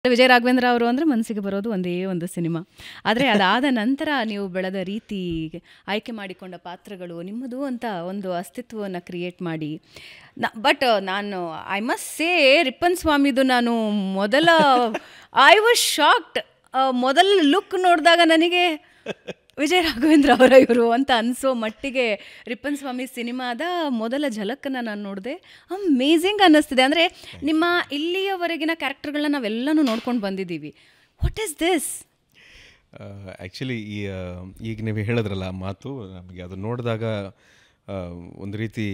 ವಿಜಯ ರಾಘವೇಂದ್ರ ಅವರು ಅಂದರೆ ಮನಸ್ಸಿಗೆ ಬರೋದು ಒಂದೇ ಒಂದು ಸಿನಿಮಾ. ಆದರೆ ಅದಾದ ನಂತರ ನೀವು ಬೆಳೆದ ರೀತಿ, ಆಯ್ಕೆ ಮಾಡಿಕೊಂಡ ಪಾತ್ರಗಳು, ನಿಮ್ಮದು ಅಂತ ಒಂದು ಅಸ್ತಿತ್ವವನ್ನು ಕ್ರಿಯೇಟ್ ಮಾಡಿ ಬಟ್ ನಾನು ಐ ಮಸ್ಟ್ ಸೇ ರಿಪ್ಪನ್ ಸ್ವಾಮಿದು ನಾನು ಐ ವಾಸ್ ಶಾಕ್ಡ್. ಮೊದಲ ಲುಕ್ ನೋಡಿದಾಗ ನನಗೆ ವಿಜಯ ರಾಘವೇಂದ್ರ ಅವರ ಇವರು ಅಂತ ಅನಿಸೋ ಮಟ್ಟಿಗೆ ರಿಪ್ಪನ್ ಸ್ವಾಮಿ ಸಿನಿಮಾದ ಮೊದಲ ಝಲಕ್ಕನ್ನು ನಾನು ನೋಡಿದೆ. ಅಮೇಝಿಂಗ್ ಅನ್ನಿಸ್ತಿದೆ. ಅಂದರೆ ನಿಮ್ಮ ಇಲ್ಲಿಯವರೆಗಿನ ಕ್ಯಾರೆಕ್ಟರ್ಗಳನ್ನ ನಾವೆಲ್ಲನೂ ನೋಡ್ಕೊಂಡು ಬಂದಿದ್ದೀವಿ. What is this? ಆ್ಯಕ್ಚುಲಿ ಈಗ ನೀವು ಹೇಳಿದ್ರಲ್ಲ ಮಾತು, ನಮಗೆ ಅದು ನೋಡಿದಾಗ ಒಂದು ರೀತಿ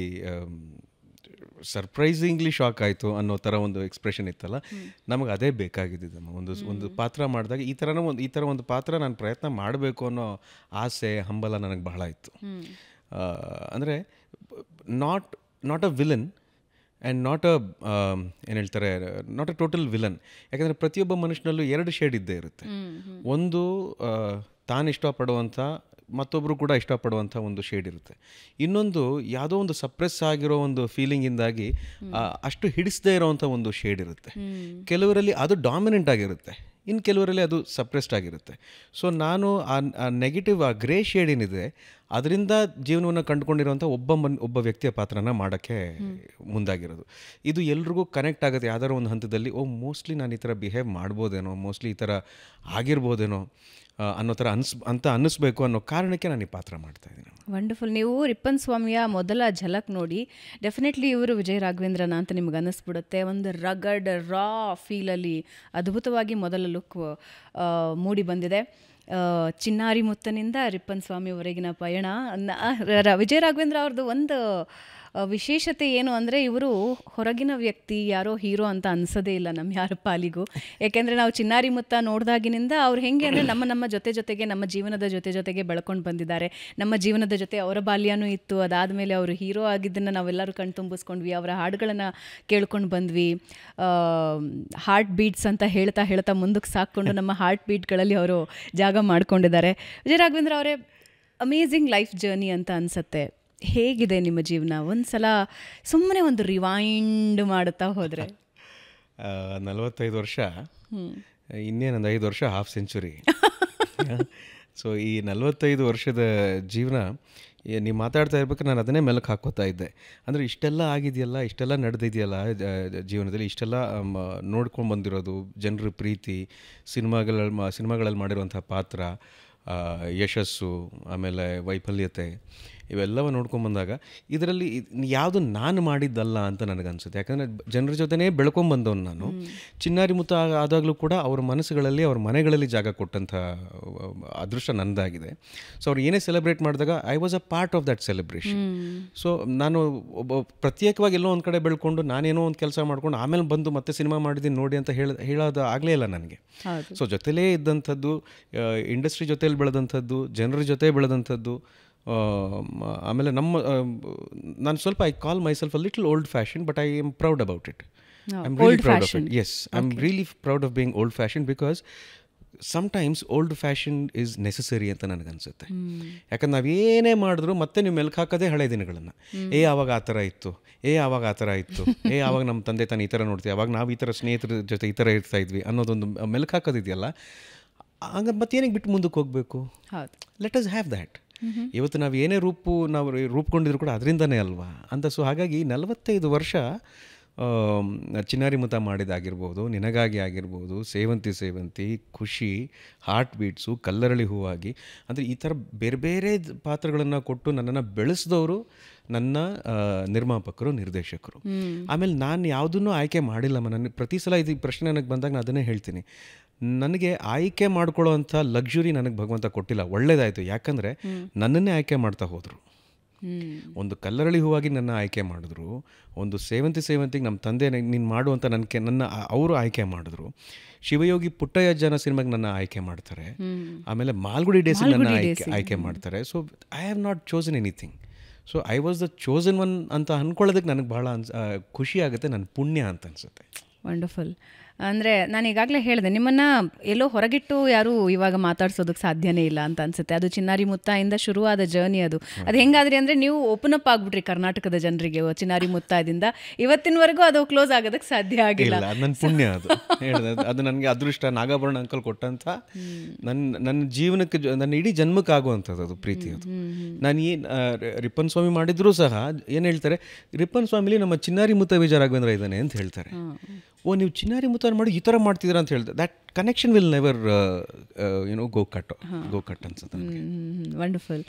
ಸರ್ಪ್ರೈಸಿಂಗ್ಲಿ ಶಾಕ್ ಆಯಿತು ಅನ್ನೋ ಥರ ಒಂದು ಎಕ್ಸ್ಪ್ರೆಷನ್ ಇತ್ತಲ್ಲ, ನಮಗೆ ಅದೇ ಬೇಕಾಗಿದ್ದಮ್ಮ. ಒಂದು ಪಾತ್ರ ಮಾಡಿದಾಗ ಈ ಥರ ಒಂದು ಪಾತ್ರ ನಾನು ಪ್ರಯತ್ನ ಮಾಡಬೇಕು ಅನ್ನೋ ಆಸೆ, ಹಂಬಲ ನನಗೆ ಬಹಳ ಇತ್ತು. ಅಂದರೆ ನಾಟ್ ಅ ವಿಲನ್ ಆ್ಯಂಡ್ ಏನು ಹೇಳ್ತಾರೆ, ನಾಟ್ ಅ ಟೋಟಲ್ ವಿಲನ್. ಯಾಕಂದರೆ ಪ್ರತಿಯೊಬ್ಬ ಮನುಷ್ಯನಲ್ಲೂ 2 ಶೇಡ್ ಇದ್ದೇ ಇರುತ್ತೆ. ಒಂದು ತಾನು ಇಷ್ಟಪಡುವಂಥ, ಮತ್ತೊಬ್ಬರು ಕೂಡ ಇಷ್ಟಪಡುವಂಥ ಒಂದು ಶೇಡ್ ಇರುತ್ತೆ. ಇನ್ನೊಂದು ಯಾವುದೋ ಒಂದು ಸಪ್ರೆಸ್ ಆಗಿರೋ ಒಂದು ಫೀಲಿಂಗಿಂದಾಗಿ ಅಷ್ಟು ಹಿಡಿಸದೇ ಇರೋವಂಥ ಒಂದು ಶೇಡ್ ಇರುತ್ತೆ. ಕೆಲವರಲ್ಲಿ ಅದು ಡಾಮಿನೆಂಟ್ ಆಗಿರುತ್ತೆ, ಇನ್ನು ಕೆಲವರಲ್ಲಿ ಅದು ಸಪ್ರೆಸ್ಡ್ ಆಗಿರುತ್ತೆ. ಸೊ ನಾನು ಆ ನೆಗೆಟಿವ್, ಆ ಗ್ರೇ ಶೇಡ್ ಏನಿದೆ, ಅದರಿಂದ ಜೀವನವನ್ನು ಕಂಡುಕೊಂಡಿರೋಂಥ ಒಬ್ಬ ವ್ಯಕ್ತಿಯ ಪಾತ್ರನ ಮಾಡೋಕ್ಕೆ ಮುಂದಾಗಿರೋದು. ಇದು ಎಲ್ರಿಗೂ ಕನೆಕ್ಟ್ ಆಗುತ್ತೆ ಯಾವ್ದಾದ್ರು ಒಂದು ಹಂತದಲ್ಲಿ. ಮೋಸ್ಟ್ಲಿ ನಾನು ಈ ಥರ ಬಿಹೇವ್ ಮಾಡ್ಬೋದೇನೋ, ಮೋಸ್ಟ್ಲಿ ಈ ಥರ ಆಗಿರ್ಬೋದೇನೋ ಅನ್ನೋ ಥರ ಅನ್ನಿಸ್ಬೇಕು ಅನ್ನೋ ಕಾರಣಕ್ಕೆ ನಾನು ಈ ಪಾತ್ರ ಮಾಡ್ತಾಯಿದ್ದೀನಿ. ವಂಡರ್ಫುಲ್. ನೀವು ರಿಪ್ಪನ್ ಸ್ವಾಮಿಯ ಮೊದಲ ಝಲಕ್ ನೋಡಿ ಡೆಫಿನೆಟ್ಲಿ ಇವರು ವಿಜಯ ರಾಘವೇಂದ್ರನ ಅಂತ ನಿಮ್ಗೆ ಅನ್ನಿಸ್ಬಿಡುತ್ತೆ. ಒಂದು ರಗಡ್ ರಾ ಫೀಲಲ್ಲಿ ಅದ್ಭುತವಾಗಿ ಮೊದಲ ಲುಕ್ ಮೂಡಿ ಬಂದಿದೆ. ಚಿನ್ನಾರಿ ಮುತ್ತನಿಂದ ರಿಪ್ಪನ್ ಸ್ವಾಮಿವರೆಗಿನ ಪಯಣ. ವಿಜಯ ರಾಘವೇಂದ್ರ ಅವ್ರದ್ದು ಒಂದು ವಿಶೇಷತೆ ಏನು ಅಂದರೆ, ಇವರು ಹೊರಗಿನ ವ್ಯಕ್ತಿ, ಯಾರೋ ಹೀರೋ ಅಂತ ಅನ್ಸೋದೇ ಇಲ್ಲ ನಮ್ಮ ಯಾರ ಪಾಲಿಗೂ. ಯಾಕೆಂದರೆ ನಾವು ಚಿನ್ನಾರಿ ಮುತ್ತ ನೋಡಿದಾಗಿನಿಂದ ಅವ್ರು ಹೆಂಗೆ ಅಂದರೆ ನಮ್ಮ ಜೊತೆಗೆ ನಮ್ಮ ಜೀವನದ ಜೊತೆಗೆ ಬೆಳ್ಕೊಂಡು ಬಂದಿದ್ದಾರೆ. ನಮ್ಮ ಜೀವನದ ಜೊತೆ ಅವರ ಬಾಲ್ಯನೂ ಇತ್ತು. ಅದಾದಮೇಲೆ ಅವರು ಹೀರೋ ಆಗಿದ್ದನ್ನು ನಾವೆಲ್ಲರೂ ಕಣ್ತುಂಬಿಸ್ಕೊಂಡ್ವಿ, ಅವರ ಹಾಡುಗಳನ್ನು ಕೇಳ್ಕೊಂಡು ಬಂದ್ವಿ. ಹಾರ್ಟ್ ಬೀಟ್ಸ್ ಅಂತ ಹೇಳ್ತಾ ಮುಂದಕ್ಕೆ ಸಾಕ್ಕೊಂಡು ನಮ್ಮ ಹಾರ್ಟ್ ಬೀಟ್ಗಳಲ್ಲಿ ಅವರು ಜಾಗ ಮಾಡ್ಕೊಂಡಿದ್ದಾರೆ. ವಿಜಯ ರಾಘವೇಂದ್ರ ಅವರೇ, ಅಮೇಝಿಂಗ್ ಲೈಫ್ ಜರ್ನಿ ಅಂತ ಅನಿಸುತ್ತೆ. ಹೇಗಿದೆ ನಿಮ್ಮ ಜೀವನ? ಒಂದು ಸಲ ಸುಮ್ಮನೆ ಒಂದು ರಿವೈಂಡ್ ಮಾಡುತ್ತಾ ಹೋದರೆ. 45 ವರ್ಷ, ಇನ್ನೇನೊಂದು 5 ವರ್ಷ ಹಾಫ್ ಸೆಂಚುರಿ. ಸೊ ಈ 45 ವರ್ಷದ ಜೀವನ ನೀವು ಮಾತಾಡ್ತಾ ಇರ್ಬೇಕು, ನಾನು ಅದನ್ನೇ ಮೆಲುಕು ಹಾಕೋತಾ ಇದ್ದೆ. ಅಂದರೆ ಇಷ್ಟೆಲ್ಲ ಆಗಿದೆಯಲ್ಲ, ಇಷ್ಟೆಲ್ಲ ನಡೆದಿದೆಯಲ್ಲ ಜೀವನದಲ್ಲಿ, ಇಷ್ಟೆಲ್ಲ ನೋಡ್ಕೊಂಡು ಬಂದಿರೋದು, ಜನರ ಪ್ರೀತಿ, ಸಿನಿಮಾಗಳಲ್ಲಿ ಮಾಡಿರುವಂಥ ಪಾತ್ರ, ಯಶಸ್ಸು, ಆಮೇಲೆ ವೈಫಲ್ಯತೆ, ಇವೆಲ್ಲವ ನೋಡ್ಕೊಂಬಂದಾಗ ಇದರಲ್ಲಿ ಯಾವುದು ನಾನು ಮಾಡಿದ್ದಲ್ಲ ಅಂತ ನನಗನ್ಸುತ್ತೆ. ಯಾಕಂದರೆ ಜನರ ಜೊತೆನೇ ಬೆಳ್ಕೊಂಬಂದವನು ನಾನು. ಚಿನ್ನಾರಿ ಮುತ್ತ ಆದಾಗಲೂ ಕೂಡ ಅವ್ರ ಮನಸ್ಸುಗಳಲ್ಲಿ, ಅವ್ರ ಮನೆಗಳಲ್ಲಿ ಜಾಗ ಕೊಟ್ಟಂಥ ಅದೃಷ್ಟ ನನ್ನದಾಗಿದೆ. ಸೊ ಅವ್ರು ಏನೇ ಸೆಲೆಬ್ರೇಟ್ ಮಾಡಿದಾಗ I was a part of that celebration. So ನಾನು ಪ್ರತ್ಯೇಕವಾಗಿ ಎಲ್ಲೋ ಒಂದು ಕಡೆ ಬೆಳ್ಕೊಂಡು ನಾನೇನೋ ಒಂದು ಕೆಲಸ ಮಾಡ್ಕೊಂಡು ಆಮೇಲೆ ಬಂದು ಮತ್ತೆ ಸಿನಿಮಾ ಮಾಡಿದ್ದೀನಿ ನೋಡಿ ಅಂತ ಹೇಳೋದು ಆಗಲೇ ಇಲ್ಲ ನನಗೆ. ಸೊ ಜೊತೆಲೇ ಇದ್ದಂಥದ್ದು, ಇಂಡಸ್ಟ್ರಿ ಜೊತೆಲಿ ಬೆಳೆದಂಥದ್ದು, ಜನರ ಜೊತೆ ಬೆಳೆದಂಥದ್ದು. ಆಮೇಲೆ ನಾನು ಸ್ವಲ್ಪ I call myself a little old fashion, but I am proud about it. I am really proud of it. Yes, I am really proud of being old fashion, because sometimes old fashion is necessary ಅಂತ ನನಗನ್ಸುತ್ತೆ. ಯಾಕಂದ್ರೆ ನಾವೇನೇ ಮಾಡಿದ್ರು ಮತ್ತೆ ನೀವು ಮೆಲ್ಕು ಹಾಕೋದೇ ಹಳೆ ದಿನಗಳನ್ನು. ಆವಾಗ ಆ ಥರ ಇತ್ತು, ಆವಾಗ ಆ ಥರ ಇತ್ತು, ಆವಾಗ ನಮ್ಮ ತಂದೆ ತಾನು ಈ ಥರ ನೋಡ್ತೀವಿ, ಆವಾಗ ನಾವು ಈ ಥರ ಸ್ನೇಹಿತರ ಜೊತೆ ಈ ಥರ ಇರ್ತಾ ಇದ್ವಿ ಅನ್ನೋದೊಂದು ಮೆಲ್ಕು ಹಾಕೋದಿದೆಯಲ್ಲ, ಹಂಗೆ ಮತ್ತೇನಿಗೆ ಬಿಟ್ಟು ಮುಂದಕ್ಕೆ ಹೋಗಬೇಕು? Let us have that. ಇವತ್ತು ನಾವು ಏನೇ ನಾವು ರೂಪುಗೊಂಡಿದ್ರು ಕೂಡ ಅದರಿಂದನೇ ಅಲ್ವಾ ಅಂತ. ಸೊ ಹಾಗಾಗಿ 45 ವರ್ಷ ಚಿನ್ನಾರಿ ಮುತ್ತ ಮಾಡಿದಾಗಿರ್ಬೋದು, ನಿನಗಾಗಿ ಆಗಿರ್ಬೋದು, ಸೇವಂತಿ, ಖುಷಿ, ಹಾರ್ಟ್ ಬೀಟ್ಸು, ಕಲ್ಲರಳಿ ಹೂವಾಗಿ, ಅಂದರೆ ಈ ಥರ ಬೇರೆ ಬೇರೆ ಪಾತ್ರಗಳನ್ನು ಕೊಟ್ಟು ನನ್ನನ್ನು ಬೆಳೆಸಿದವರು ನನ್ನ ನಿರ್ಮಾಪಕರು, ನಿರ್ದೇಶಕರು. ಆಮೇಲೆ ನಾನು ಯಾವುದನ್ನೂ ಆಯ್ಕೆ ಮಾಡಿಲ್ಲಮ್ಮ. ನನ್ನ ಪ್ರತಿ ಸಲ ಇದು ಪ್ರಶ್ನೆ ನನಗೆ ಬಂದಾಗ ನಾನು ಅದನ್ನೇ ಹೇಳ್ತೀನಿ, ನನಗೆ ಆಯ್ಕೆ ಮಾಡ್ಕೊಳ್ಳೋವಂಥ ಲಕ್ಸುರಿ ನನಗೆ ಭಗವಂತ ಕೊಟ್ಟಿಲ್ಲ. ಒಳ್ಳೇದಾಯಿತು, ಯಾಕಂದರೆ ನನ್ನನ್ನೇ ಆಯ್ಕೆ ಮಾಡ್ತಾ ಹೋದರು. ಒಂದು ಕಲ್ಲರಳಿ ಹೂವಾಗಿ ನನ್ನ ಆಯ್ಕೆ ಮಾಡಿದ್ರು, ಒಂದು ಸೇವಂತಿಗೆ ನಮ್ಮ ತಂದೆ ನೀನು ಮಾಡುವಂಥ ನನ್ನ ಅವರು ಆಯ್ಕೆ ಮಾಡಿದ್ರು. ಶಿವಯೋಗಿ ಪುಟ್ಟಯ್ಯಜ್ಜನ ಸಿನಿಮಾಗೆ ನನ್ನ ಆಯ್ಕೆ ಮಾಡ್ತಾರೆ. ಆಮೇಲೆ ಮಾಲ್ಗುಡಿ ಡೇಸಿಗೆ ನನ್ನ ಆಯ್ಕೆ ಮಾಡ್ತಾರೆ. So I have not chosen anything. So I was the chosen one ಅಂತ ಅಂದ್ಕೊಳ್ಳೋದಕ್ಕೆ ನನಗೆ ಭಾಳ ಖುಷಿ ಆಗುತ್ತೆ, ನನ್ನ ಪುಣ್ಯ ಅಂತ ಅನಿಸುತ್ತೆ. ವಂಡರ್ಫುಲ್. ಅಂದರೆ ನಾನು ಈಗಾಗಲೇ ಹೇಳಿದೆ, ನಿಮ್ಮನ್ನು ಎಲ್ಲೋ ಹೊರಗಿಟ್ಟು ಯಾರೂ ಇವಾಗ ಮಾತಾಡ್ಸೋದಕ್ಕೆ ಸಾಧ್ಯನೇ ಇಲ್ಲ ಅಂತ ಅನಿಸುತ್ತೆ. ಅದು ಚಿನ್ನಾರಿ ಮುತ್ತಾಯಿಂದ ಶುರುವಾದ ಜರ್ನಿ ಅದು. ಅದು ಹೆಂಗಾದ್ರಿ ಅಂದರೆ ನೀವು ಓಪನ್ ಅಪ್ ಆಗ್ಬಿಟ್ರಿ ಕರ್ನಾಟಕದ ಜನರಿಗೆ ಚಿನ್ನಾರಿ ಮುತ್ತಾದಿಂದ. ಇವತ್ತಿನವರೆಗೂ ಅದು ಕ್ಲೋಸ್ ಆಗೋದಕ್ಕೆ ಸಾಧ್ಯ ಆಗಿಲ್ಲ. ನನ್ನ ಪುಣ್ಯ ಅದು ಹೇಳಿದೆ. ಅದು ನನಗೆ ಅದೃಷ್ಟ. ನಾಗಾಭರಣ ಅಂಕಲ್ ಕೊಟ್ಟಂಥ ನನ್ನ ಜೀವನಕ್ಕೆ, ನನ್ನ ಇಡೀ ಜನ್ಮಕ್ಕೆ ಆಗುವಂಥದ್ದು ಅದು ಪ್ರೀತಿ. ಅದು ನಾನು ರಿಪ್ಪನ್ ಸ್ವಾಮಿ ಮಾಡಿದ್ರೂ ಸಹ ಏನು ಹೇಳ್ತಾರೆ, ರಿಪ್ಪನ್ ಸ್ವಾಮಿಲಿ ನಮ್ಮ ಚಿನ್ನಾರಿ ಮುತ್ತ ವಿಜಯ ರಾಘವೇಂದ್ರ ಇದ್ದಾನೆ ಅಂತ ಹೇಳ್ತಾರೆ. ಓ, ನೀವು ಚಿನ್ನಾರಿ ಮುತ್ತ ಮಾಡಿ ಈ ಥರ ಮಾಡ್ತಿದ್ದೀರಾ ಅಂತ ಹೇಳ್ತಾರೆ. That connection will never go cut ಅನ್ಸುತ್ತೆ. ವಂಡರ್ಫುಲ್.